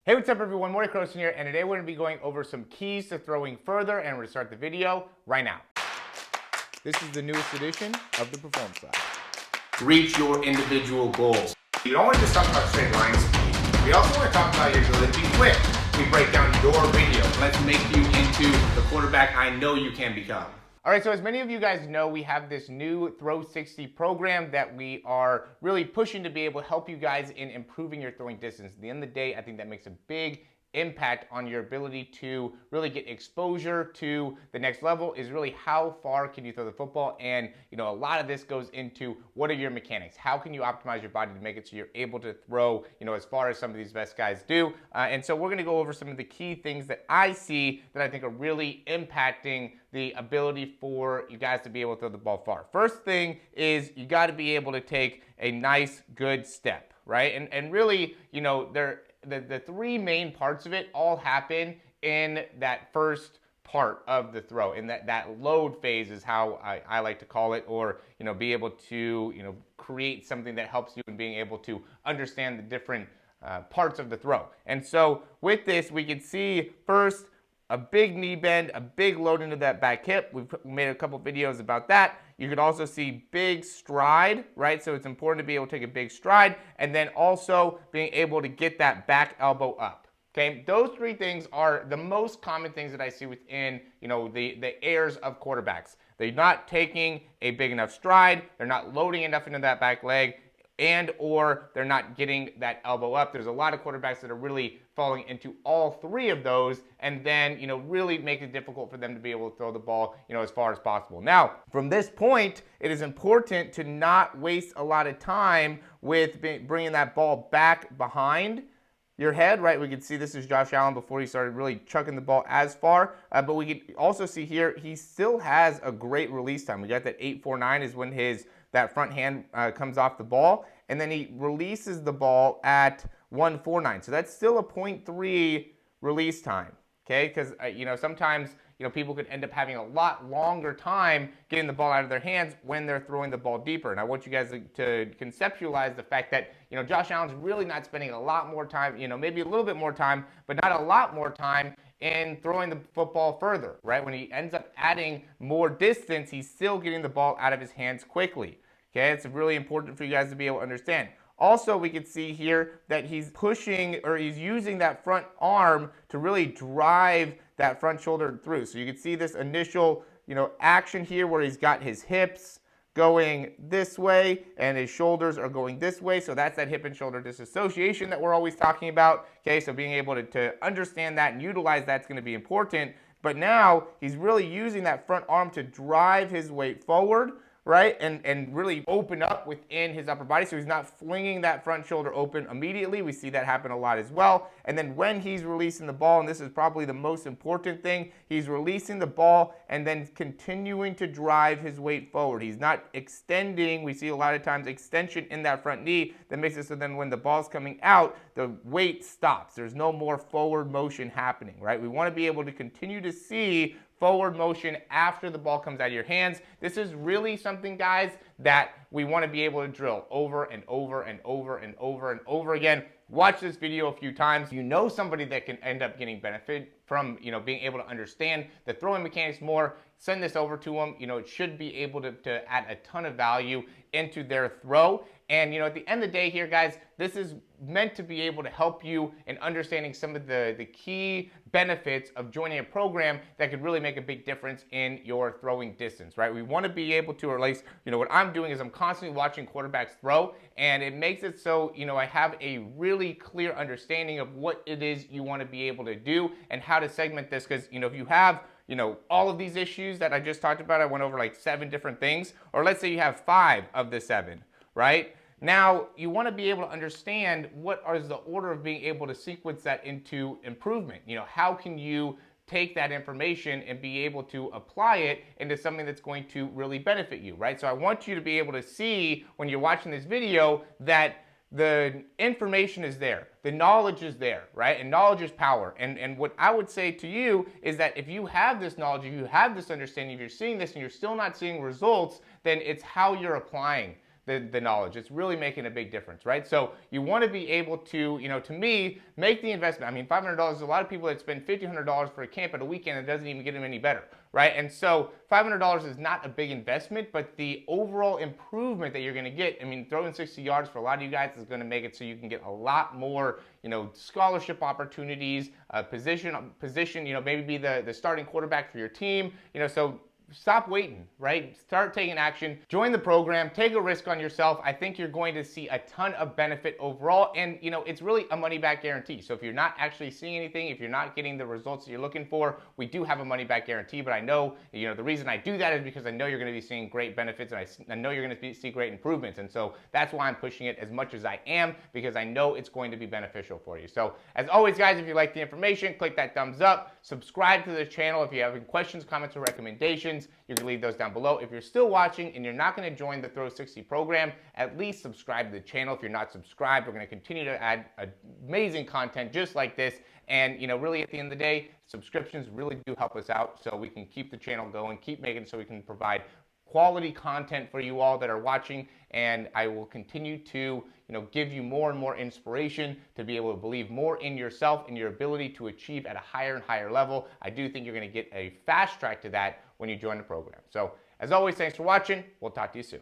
Hey, what's up everyone? Morey Croson here, and today we're going to be going over some keys to throwing further, and we're going to start the video right now. This is the newest edition of the Performance Lab. Reach your individual goals. You don't want to just talk about straight line speed. We also want to talk about your ability to be quick. We break down your video. Let's make you into the quarterback I know you can become. All right, so as many of you guys know, we have this new Throw 60 program that we are really pushing to be able to help you guys in improving your throwing distance. At the end of the day, I think that makes a big impact on your ability to really get exposure to the next level is really how far can you throw the football. And a lot of this goes into what are your mechanics, how can you optimize your body to make it so you're able to throw as far as some of these best guys do. And so we're going to go over some of the key things that I see that I think are really impacting the ability for you guys to be able to throw the ball far. First thing is you got to be able to take a nice good step, right? And really the three main parts of it all happen in that first part of the throw, in that load phase is how I like to call it, or be able to create something that helps you in being able to understand the different parts of the throw. And so with this, we can see first a big knee bend, a big load into that back hip. We've made a couple videos about that. You could also see big stride, right? So it's important to be able to take a big stride, and then also being able to get that back elbow up. Okay, those three things are the most common things that I see within the errors of quarterbacks. They're not taking a big enough stride, they're not loading enough into that back leg, and or they're not getting that elbow up. There's a lot of quarterbacks that are really falling into all three of those, and then really make it difficult for them to be able to throw the ball as far as possible. Now, from this point, it is important to not waste a lot of time with bringing that ball back behind your head, right? We can see this is Josh Allen before he started really chucking the ball as far, but we could also see here he still has a great release time. We got that 8.49 is when that front hand comes off the ball, and then he releases the ball at 1.49. So that's still a 0.3 release time, okay? Because sometimes people could end up having a lot longer time getting the ball out of their hands when they're throwing the ball deeper. And I want you guys to conceptualize the fact that Josh Allen's really not spending a lot more time, maybe a little bit more time, but not a lot more time in throwing the football further, right? When he ends up adding more distance, he's still getting the ball out of his hands quickly. Okay, it's really important for you guys to be able to understand. Also, we can see here that he's pushing, or he's using that front arm to really drive that front shoulder through. So you can see this initial, action here where he's got his hips going this way and his shoulders are going this way. So that's that hip and shoulder disassociation that we're always talking about. Okay, so being able to understand that and utilize that's going to be important. But now he's really using that front arm to drive his weight forward, right? And really open up within his upper body. So he's not flinging that front shoulder open immediately. We see that happen a lot as well. And then when he's releasing the ball, and this is probably the most important thing, he's releasing the ball and then continuing to drive his weight forward. He's not extending. We see a lot of times extension in that front knee that makes it so then when the ball's coming out, the weight stops. There's no more forward motion happening, right? We want to be able to continue to see forward motion after the ball comes out of your hands. This is really something, guys, that we want to be able to drill over and over and over and over and over again. Watch this video a few times. Somebody that can end up getting benefit from being able to understand the throwing mechanics more. Send this over to them. It should be able to add a ton of value into their throw. And at the end of the day here, guys, this is meant to be able to help you in understanding some of the key benefits of joining a program that could really make a big difference in your throwing distance, right? We want to be able to, or at least, what I'm doing is I'm constantly watching quarterbacks throw, and it makes it so, I have a really clear understanding of what it is you want to be able to do and how to segment this. Because, if you have all of these issues that I just talked about, I went over like 7 different things, or let's say you have 5 of the 7, right? Now, you want to be able to understand what is the order of being able to sequence that into improvement. How can you take that information and be able to apply it into something that's going to really benefit you, right? So I want you to be able to see when you're watching this video that the information is there, the knowledge is there, right? And knowledge is power. And what I would say to you is that if you have this knowledge, if you have this understanding, if you're seeing this and you're still not seeing results, then it's how you're applying the knowledge. It's really making a big difference, right? So you want to be able to, to me, make the investment. I mean, $500 is a lot of people that spend $1,500 for a camp at a weekend and it doesn't even get them any better, right? And so $500 is not a big investment, but the overall improvement that you're going to get, I mean, throwing 60 yards for a lot of you guys is going to make it so you can get a lot more, scholarship opportunities, position, maybe be the starting quarterback for your team, so stop waiting, right? Start taking action. Join the program. Take a risk on yourself. I think you're going to see a ton of benefit overall. And, it's really a money-back guarantee. So if you're not actually seeing anything, if you're not getting the results that you're looking for, we do have a money-back guarantee. But I know, the reason I do that is because I know you're going to be seeing great benefits and I know you're going to see great improvements. And so that's why I'm pushing it as much as I am, because I know it's going to be beneficial for you. So as always, guys, if you like the information, click that thumbs up. Subscribe to the channel if you have any questions, comments, or recommendations. You can leave those down below. If you're still watching and you're not going to join the Throw 60 program, at least subscribe to the channel. If you're not subscribed, we're going to continue to add amazing content just like this. And, really at the end of the day, subscriptions really do help us out so we can keep the channel going, keep making it so we can provide quality content for you all that are watching, and I will continue to give you more and more inspiration to be able to believe more in yourself and your ability to achieve at a higher and higher level. I do think you're going to get a fast track to that when you join the program. So as always, thanks for watching. We'll talk to you soon.